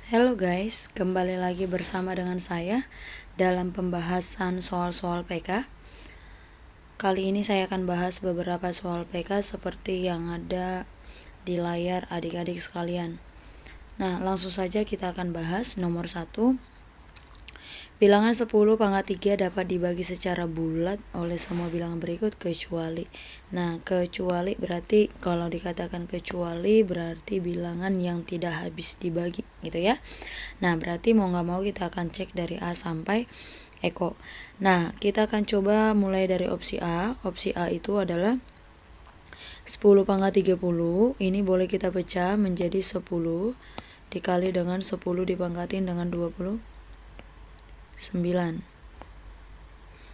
Halo guys, kembali lagi bersama dengan saya dalam pembahasan soal-soal PK. Kali ini saya akan bahas beberapa soal PK seperti yang ada di layar adik-adik sekalian. Nah, langsung saja kita akan bahas nomor 1. Bilangan 10 pangkat 3 dapat dibagi secara bulat oleh semua bilangan berikut kecuali. Nah, kecuali berarti kalau dikatakan kecuali berarti bilangan yang tidak habis dibagi gitu ya. Nah, berarti mau nggak mau kita akan cek dari A sampai Eko. Nah, kita akan coba mulai dari opsi A. Opsi A itu adalah 10 pangkat 30. Ini boleh kita pecah menjadi 10 dikali dengan 10 dipangkatin dengan 29.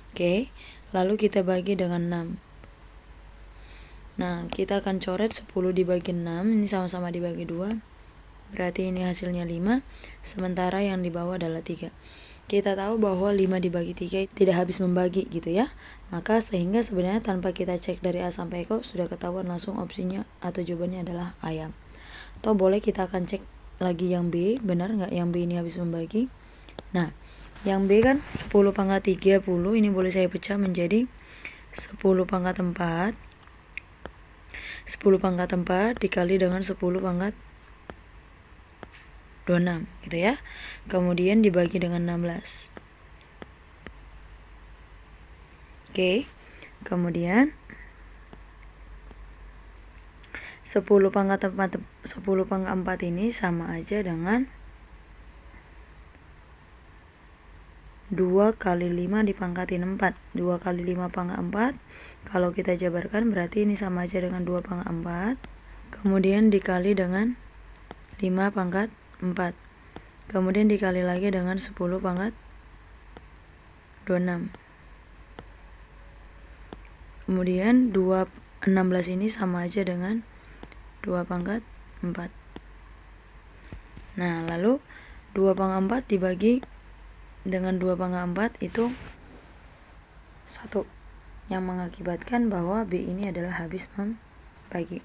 Oke, lalu kita bagi dengan 6. Nah, kita akan coret 10 dibagi 6, ini sama-sama dibagi 2. Berarti ini hasilnya 5, sementara yang di bawah adalah 3. Kita tahu bahwa 5 dibagi 3 tidak habis membagi gitu ya. Maka sehingga sebenarnya tanpa kita cek dari A sampai Eko sudah ketahuan langsung opsinya atau jawabannya adalah ayam. Atau boleh kita akan cek lagi yang B, benar nggak yang B ini habis membagi. Nah, yang B kan 10 pangkat 30, ini boleh saya pecah menjadi 10 pangkat 4. 10 pangkat 4 dikali dengan 10 pangkat 26 gitu ya. Kemudian dibagi dengan 16. Oke. Kemudian 10 pangkat 4 ini sama aja dengan 2 kali 5 dipangkatin 4. 2 kali 5 pangkat 4. Kalau kita jabarkan berarti ini sama aja dengan 2 pangkat 4. Kemudian dikali dengan 5 pangkat 4. Kemudian dikali lagi dengan 10 pangkat 26. Kemudian 16 ini sama aja dengan 2 pangkat 4. Nah, lalu 2 pangkat 4 dibagi dengan 2 pangkat 4 itu 1, yang mengakibatkan bahwa B ini adalah habis membagi.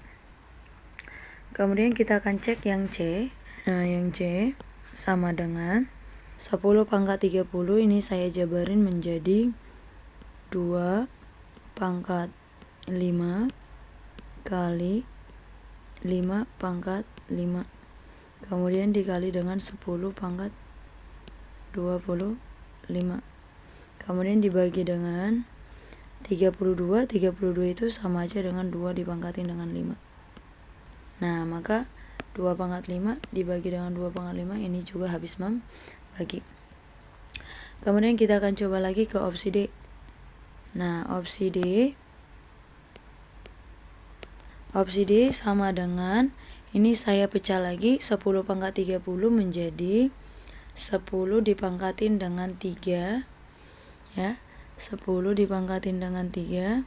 Kemudian kita akan cek yang C. Nah, yang C sama dengan 10 pangkat 30, ini saya jabarin menjadi 2 pangkat 5 kali 5 pangkat 5. Kemudian dikali dengan 10 pangkat 25. Kemudian dibagi dengan 32. 32 itu sama aja dengan 2 dipangkatin dengan 5. Nah, maka 2 pangkat 5 dibagi dengan 2 pangkat 5 ini juga habis membagi. Kemudian kita akan coba lagi ke opsi D. Nah, opsi D sama dengan, ini saya pecah lagi 10 pangkat 30 menjadi 10 dipangkatin dengan 3 ya. 10 dipangkatin dengan 3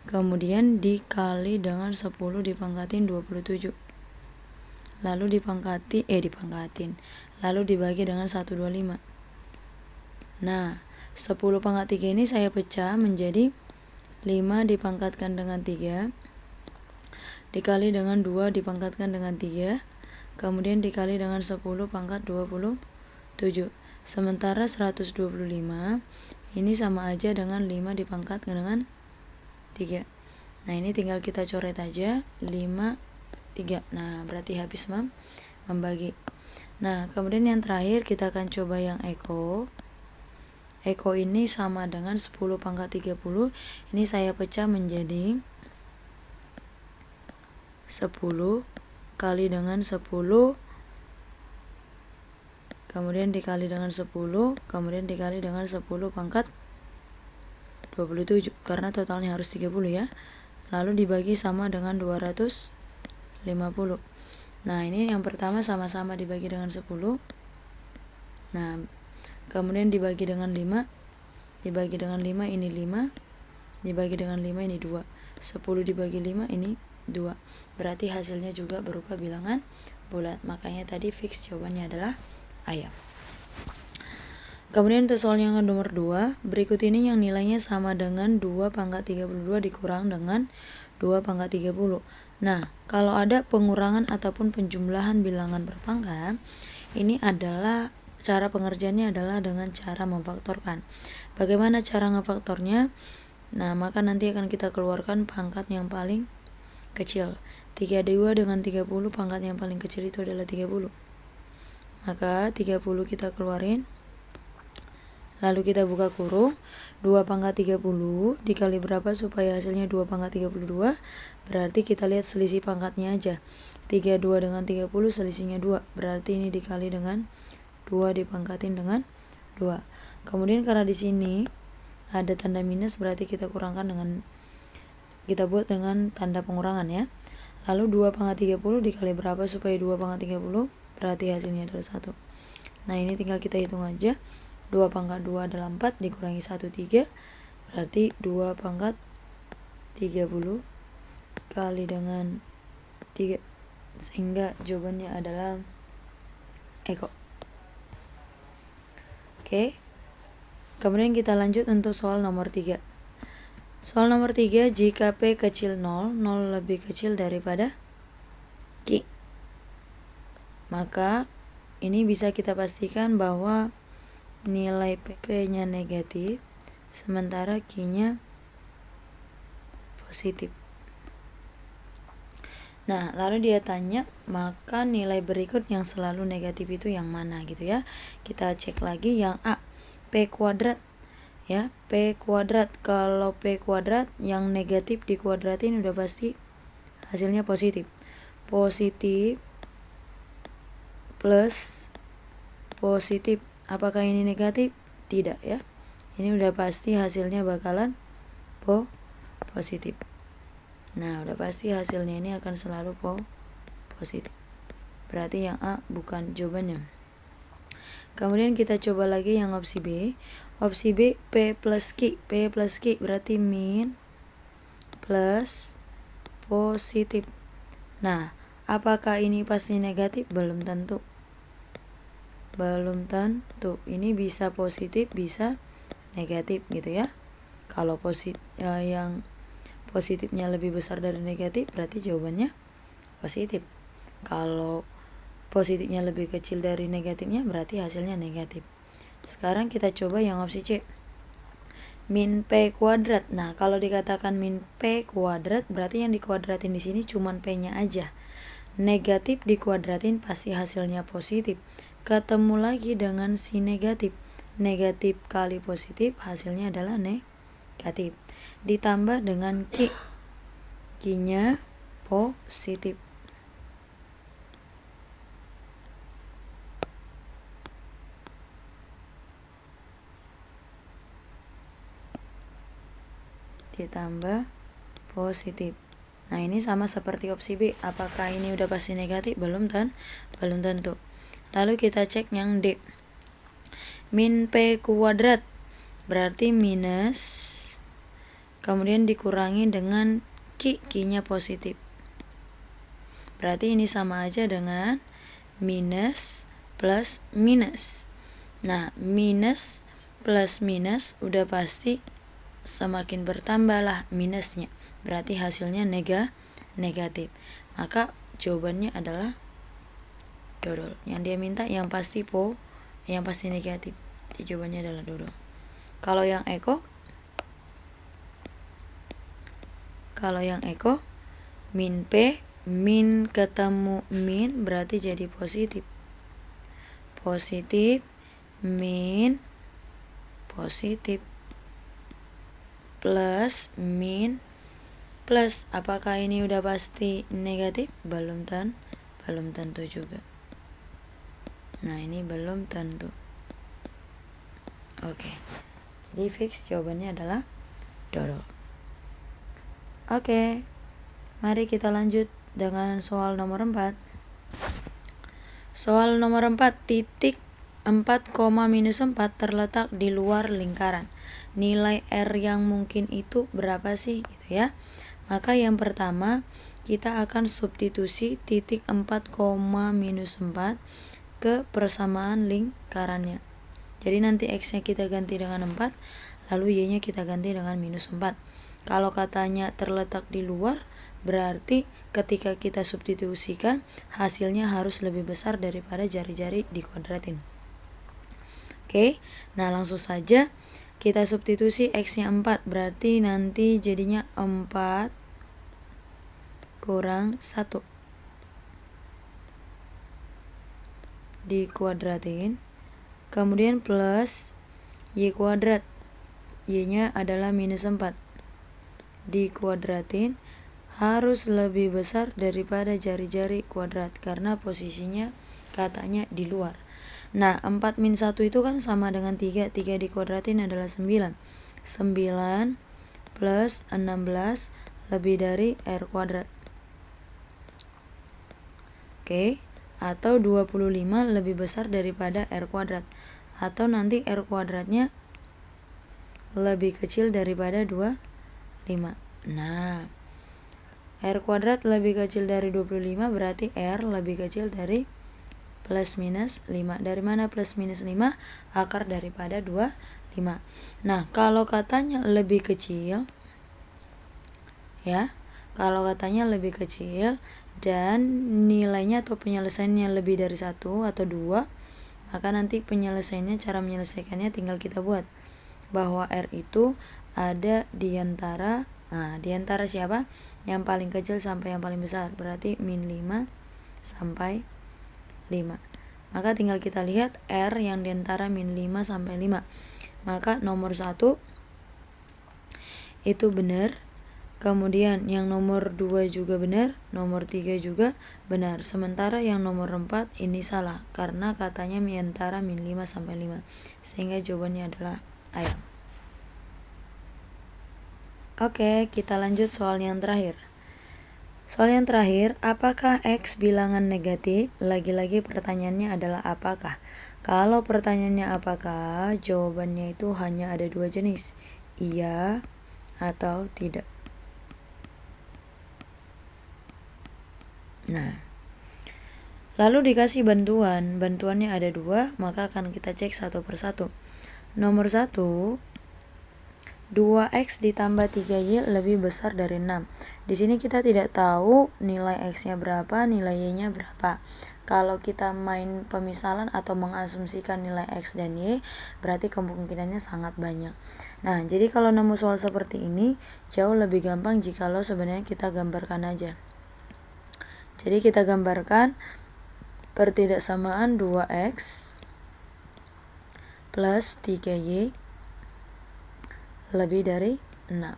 kemudian dikali dengan 10 dipangkatin 27. Lalu dipangkatin. Lalu dibagi dengan 125. Nah, 10 pangkat 3 ini saya pecah menjadi 5 dipangkatkan dengan 3 dikali dengan 2 dipangkatkan dengan 3 kemudian dikali dengan 10 pangkat 27. Sementara 125 ini sama aja dengan 5 dipangkatkan dengan 3. Nah, ini tinggal kita coret aja 5, 3. Nah, berarti habis membagi. Nah, kemudian yang terakhir kita akan coba yang Eko. Eko ini sama dengan 10 pangkat 30. Ini saya pecah menjadi 10 kali dengan 10 kemudian dikali dengan 10 kemudian dikali dengan 10 pangkat 27 karena totalnya harus 30 ya. Lalu dibagi sama dengan 250. Nah, ini yang pertama sama-sama dibagi dengan 10. Nah, kemudian dibagi dengan 5. Dibagi dengan 5 ini 5. Dibagi dengan 5 ini 2. 10 dibagi 5 ini 2. Berarti hasilnya juga berupa bilangan bulat. Makanya tadi fix jawabannya adalah ayam. Kemudian untuk soal yang nomor 2, berikut ini yang nilainya sama dengan 2 pangkat 32 dikurang dengan 2 pangkat 30. Nah, kalau ada pengurangan ataupun penjumlahan bilangan berpangkat, ini adalah cara pengerjaannya adalah dengan cara memfaktorkan. Bagaimana cara ngefaktornya? Nah, maka nanti akan kita keluarkan pangkat yang paling kecil. 32 dengan 30, pangkat yang paling kecil itu adalah 30. Maka 30 kita keluarin. Lalu kita buka kurung. 2 pangkat 30 dikali berapa supaya hasilnya 2 pangkat 32? Berarti kita lihat selisih pangkatnya aja. 32 dengan 30 selisihnya 2. Berarti ini dikali dengan 2 dipangkatin dengan 2. Kemudian karena di sini ada tanda minus, berarti kita buat dengan tanda pengurangan ya. Lalu 2 pangkat 30 dikali berapa supaya 2 pangkat 30? Berarti hasilnya adalah 1. Nah, ini tinggal kita hitung aja. 2 pangkat 2 adalah 4 dikurangi 1, 3. Berarti 2 pangkat 30 kali dengan 3. Sehingga jawabannya adalah Eko. Oke. Kemudian kita lanjut untuk soal nomor 3. Soal nomor 3, jika P kecil 0, 0 lebih kecil daripada Q. Maka ini bisa kita pastikan bahwa nilai P-nya negatif, sementara Q-nya positif. Nah, lalu dia tanya, maka nilai berikut yang selalu negatif itu yang mana gitu ya. Kita cek lagi yang A, P kuadrat. Ya, P kuadrat. Kalau P kuadrat yang negatif dikuadratin udah pasti hasilnya positif. Positif plus positif. Apakah ini negatif? Tidak ya. Ini udah pasti hasilnya bakalan positif. Nah, udah pasti hasilnya ini akan selalu positif. Berarti yang A bukan jawabannya. Kemudian kita coba lagi yang opsi B. Opsi B, P plus Q. P plus Q berarti min plus positif. Nah, apakah ini pasti negatif? Belum tentu. Belum tentu. Ini bisa positif, bisa negatif gitu ya. Kalau yang positifnya lebih besar dari negatif, berarti jawabannya positif. Kalau positifnya lebih kecil dari negatifnya, berarti hasilnya negatif. Sekarang kita coba yang opsi C, min P kuadrat. Nah, kalau dikatakan min P kuadrat, berarti yang dikuadratin di sini cuman P-nya aja. Negatif dikuadratin pasti hasilnya positif. Ketemu lagi dengan si negatif. Negatif kali positif hasilnya adalah negatif. Ditambah dengan Q. Q-nya positif. Ditambah positif. Nah, ini sama seperti opsi B. Apakah ini udah pasti negatif? Belum tentu. Lalu kita cek yang D. Min P kuadrat berarti minus, kemudian dikurangi dengan Q. Q-nya positif. Berarti ini sama aja dengan minus plus minus. Nah, minus plus minus udah pasti semakin bertambahlah minusnya, berarti hasilnya negatif. Maka jawabannya adalah dodol. Yang dia minta yang pasti yang pasti negatif. Jadi jawabannya adalah dodol. Kalau yang min P, min ketemu min berarti jadi positif. Positif min positif plus min plus. Apakah ini udah pasti negatif? Belum tentu juga. Nah, ini belum tentu. Oke. Jadi fix jawabannya adalah dodol. Oke. Mari kita lanjut dengan soal nomor 4. Soal nomor 4, titik 4, minus 4 terletak di luar lingkaran. Nilai R yang mungkin itu berapa sih gitu ya. Maka yang pertama kita akan substitusi titik 4, minus 4 ke persamaan lingkarannya. Jadi nanti X-nya kita ganti dengan 4, lalu Y-nya kita ganti dengan minus 4. Kalau katanya terletak di luar, Berarti ketika kita substitusikan, hasilnya harus lebih besar daripada jari-jari dikuadratin. Oke, nah langsung saja kita substitusi X-nya 4, berarti nanti jadinya 4 kurang 1 dikuadratin, kemudian plus Y kuadrat, Y-nya adalah minus 4, dikuadratin, harus lebih besar daripada jari-jari kuadrat karena posisinya katanya di luar. Nah, 4 min 1 itu kan sama dengan 3. 3 dikuadratin adalah 9. 9 plus 16 lebih dari R kuadrat. Oke, atau 25 lebih besar daripada R kuadrat. Atau nanti R kuadratnya lebih kecil daripada 25. Nah, R kuadrat lebih kecil dari 25 berarti R lebih kecil dari plus minus 5. Dari mana plus minus 5? Akar daripada 25. Nah, kalau katanya lebih kecil, ya, kalau katanya lebih kecil dan nilainya atau penyelesaiannya lebih dari 1 atau 2, maka nanti penyelesaiannya, cara menyelesaikannya tinggal kita buat bahwa R itu ada di antara, di antara siapa? Yang paling kecil sampai yang paling besar, berarti min 5 sampai 5. Maka tinggal kita lihat R yang di antara min 5 sampai 5. Maka nomor 1 itu benar. Kemudian yang nomor 2 juga benar, nomor 3 juga benar. Sementara yang nomor 4 ini salah karena katanya antara min 5 sampai 5. Sehingga jawabannya adalah ayam. Oke, kita lanjut soal yang terakhir. Soal yang terakhir, apakah X bilangan negatif? Lagi-lagi pertanyaannya adalah apakah. Kalau pertanyaannya apakah, jawabannya itu hanya ada 2 jenis, iya atau tidak. Nah, lalu dikasih bantuannya ada 2, maka akan kita cek satu persatu. Nomor 1, 2X ditambah 3Y lebih besar dari 6. Di sini kita tidak tahu nilai X-nya berapa, nilai Y-nya berapa. Kalau kita main pemisalan atau mengasumsikan nilai X dan Y, berarti kemungkinannya sangat banyak. Nah, jadi kalau nemu soal seperti ini, jauh lebih gampang jikalau sebenarnya kita gambarkan aja. Jadi kita gambarkan pertidaksamaan 2X plus 3Y lebih dari 6.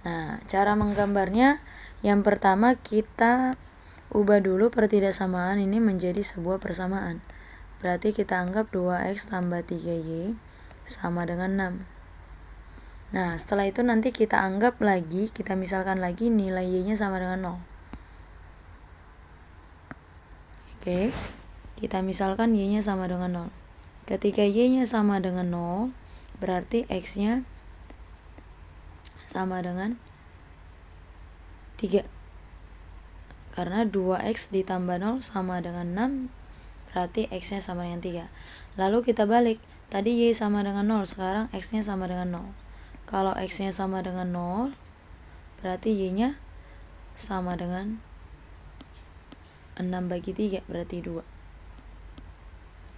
Nah, cara menggambarnya, yang pertama kita ubah dulu pertidaksamaan ini menjadi sebuah persamaan. Berarti kita anggap 2X tambah 3Y sama dengan 6. Nah, setelah itu nanti kita anggap lagi, kita misalkan lagi nilai Y-nya sama dengan 0. Oke, kita misalkan Y-nya sama dengan 0. Ketika Y-nya sama dengan 0, berarti X-nya sama dengan 3. Karena 2X ditambah 0 sama dengan 6, berarti X-nya sama dengan 3. Lalu kita balik, tadi Y sama dengan 0, sekarang X-nya sama dengan 0. Kalau X-nya sama dengan 0, berarti Y-nya sama dengan 6 bagi 3, berarti 2.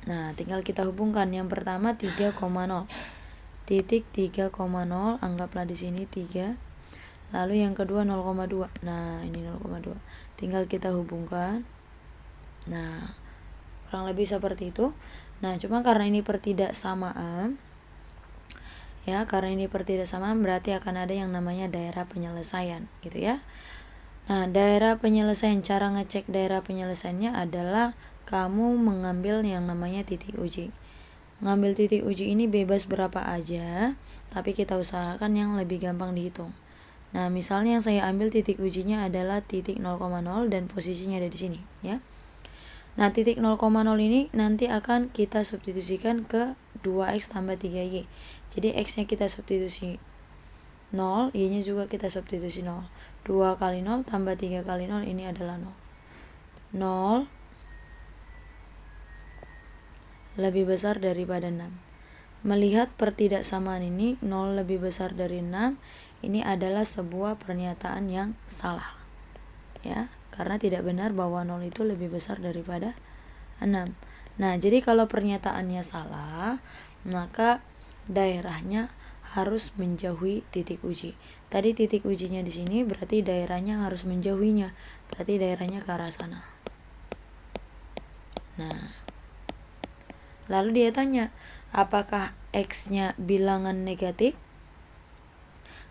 Nah, tinggal kita hubungkan. Yang pertama 3,0. Titik 3,0, anggaplah di sini 3. Lalu yang kedua 0,2. Nah, ini 0,2. Tinggal kita hubungkan. Nah, kurang lebih seperti itu. Nah, cuma karena ini pertidaksamaan, ya, karena ini pertidaksamaan berarti akan ada yang namanya daerah penyelesaian, gitu ya. Nah, daerah penyelesaian, cara ngecek daerah penyelesaiannya adalah kamu mengambil yang namanya titik uji. Ngambil titik uji ini bebas berapa aja, tapi kita usahakan yang lebih gampang dihitung. Nah, misalnya yang saya ambil titik ujinya adalah titik 0,0 dan posisinya ada di sini, ya. Nah, titik 0,0 ini nanti akan kita substitusikan ke 2X tambah 3Y. Jadi X-nya kita substitusi 0, Y-nya juga kita substitusi 0. 2 kali 0 tambah 3 kali 0 ini adalah 0. 0 lebih besar daripada 6. Melihat pertidaksamaan ini 0 lebih besar dari 6, ini adalah sebuah pernyataan yang salah, ya, karena tidak benar bahwa 0 itu lebih besar daripada 6. Nah, jadi kalau pernyataannya salah, maka daerahnya harus menjauhi titik uji. Tadi titik ujinya di sini, berarti daerahnya harus menjauhinya, berarti daerahnya ke arah sana. Nah, lalu dia tanya, apakah X-nya bilangan negatif?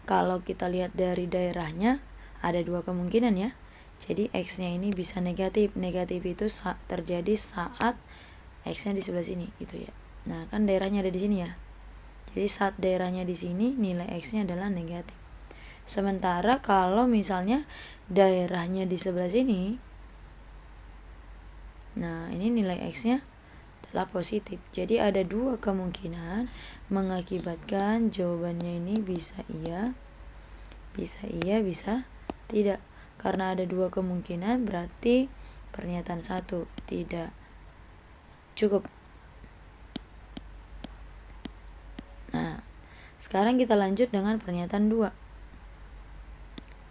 Kalau kita lihat dari daerahnya, ada dua kemungkinan ya. Jadi X-nya ini bisa negatif. Negatif itu terjadi saat X-nya di sebelah sini gitu ya. Nah, kan daerahnya ada di sini ya. Jadi saat daerahnya di sini, nilai X-nya adalah negatif. Sementara kalau misalnya daerahnya di sebelah sini, nah ini nilai X-nya adalah positif. Jadi ada dua kemungkinan mengakibatkan jawabannya ini bisa iya, bisa tidak. Karena ada dua kemungkinan, berarti pernyataan 1 tidak cukup. Nah, sekarang kita lanjut dengan pernyataan 2.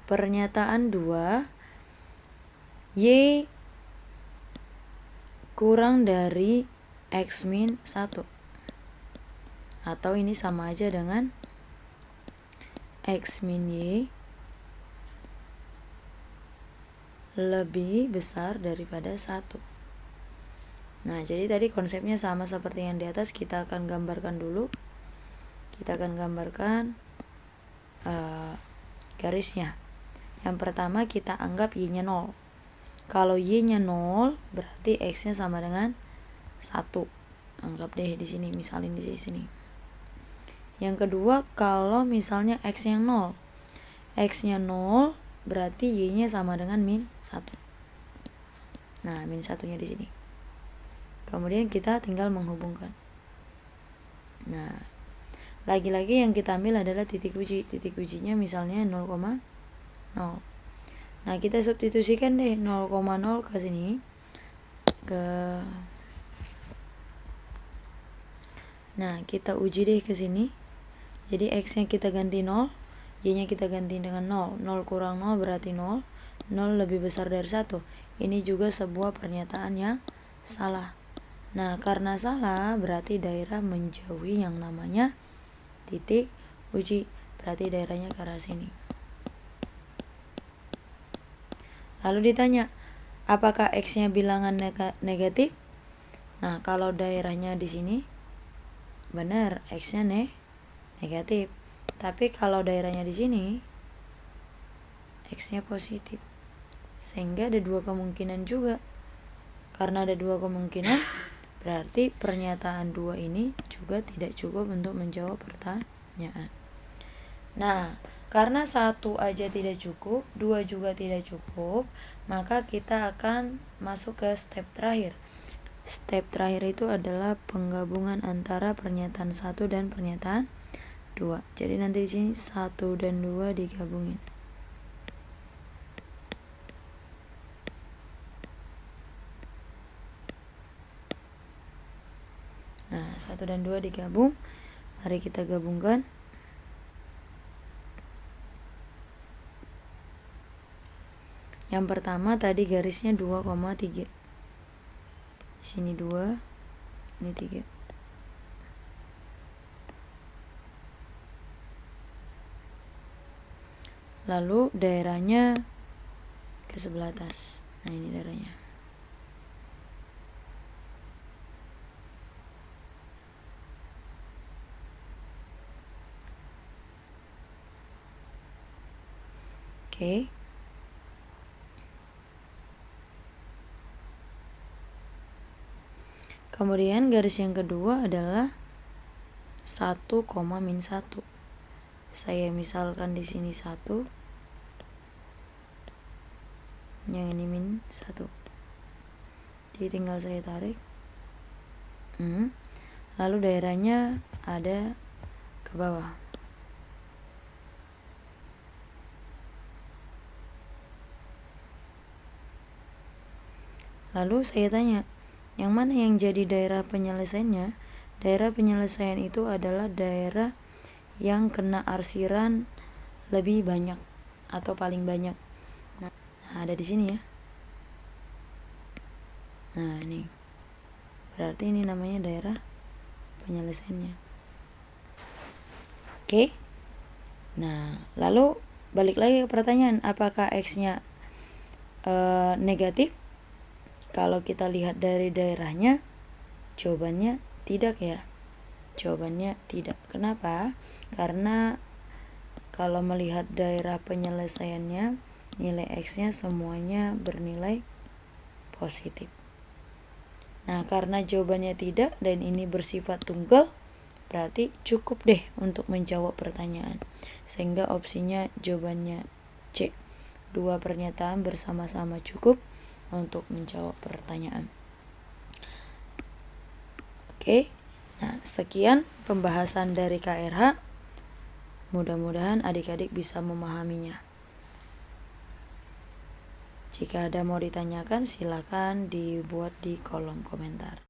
Pernyataan 2, Y kurang dari X min 1. Atau ini sama aja dengan X min Y lebih besar daripada 1. Nah, jadi tadi konsepnya sama seperti yang di atas. Kita akan gambarkan dulu. Kita akan gambarkan garisnya. Yang pertama kita anggap Y-nya 0. Kalau Y-nya 0, berarti X-nya sama dengan 1. Anggap deh di sini, misalin di sini. Yang kedua, kalau misalnya X-nya 0. X-nya 0, berarti Y-nya sama dengan min 1. Nah, min 1-nya di sini. Kemudian kita tinggal menghubungkan. Nah, lagi-lagi yang kita ambil adalah titik uji. Titik ujinya misalnya 0,0. Nah, kita substitusikan deh 0,0 ke sini. Nah, kita uji deh ke sini. Jadi X-nya kita ganti 0, Y-nya kita ganti dengan 0. 0 kurang 0 berarti 0. 0 lebih besar dari 1. Ini juga sebuah pernyataan yang salah. Nah, karena salah, berarti daerah menjauhi yang namanya titik uji. Berarti daerahnya ke arah sini. Lalu ditanya, apakah X-nya bilangan negatif? Nah, kalau daerahnya di sini, benar, X-nya negatif. Tapi kalau daerahnya di sini, X-nya positif. Sehingga ada dua kemungkinan juga. Karena ada dua kemungkinan, berarti pernyataan 2 ini juga tidak cukup untuk menjawab pertanyaan. Nah, karena 1 aja tidak cukup, 2 juga tidak cukup, maka kita akan masuk ke step terakhir. Step terakhir itu adalah penggabungan antara pernyataan 1 dan pernyataan 2. Jadi nanti di sini 1 dan 2 digabungin. Nah, 1 dan 2 digabung. Mari kita gabungkan. Yang pertama tadi garisnya 2,3. Sini 2, ini 3. Lalu daerahnya ke sebelah atas. Nah, ini daerahnya. Oke. Kemudian garis yang kedua adalah 1, min 1. Saya misalkan di sini 1. Yang ini min 1. Jadi tinggal saya tarik. Lalu daerahnya ada ke bawah. Lalu saya tanya, yang mana yang jadi daerah penyelesaiannya? Daerah penyelesaian itu adalah daerah yang kena arsiran lebih banyak atau paling banyak. Nah, ada di sini ya. Nah, ini berarti ini namanya daerah penyelesaiannya. Oke. Nah, lalu balik lagi ke pertanyaan, apakah X-nya negatif? Kalau kita lihat dari daerahnya, jawabannya tidak ya. Jawabannya tidak. Kenapa? Karena kalau melihat daerah penyelesaiannya, nilai X-nya semuanya bernilai positif. Nah, karena jawabannya tidak dan ini bersifat tunggal, berarti cukup deh untuk menjawab pertanyaan. Sehingga opsinya jawabannya C. 2 pernyataan bersama-sama cukup untuk menjawab pertanyaan. Oke. Nah, sekian pembahasan dari KRH. Mudah-mudahan adik-adik bisa memahaminya. Jika ada mau ditanyakan, silakan dibuat di kolom komentar.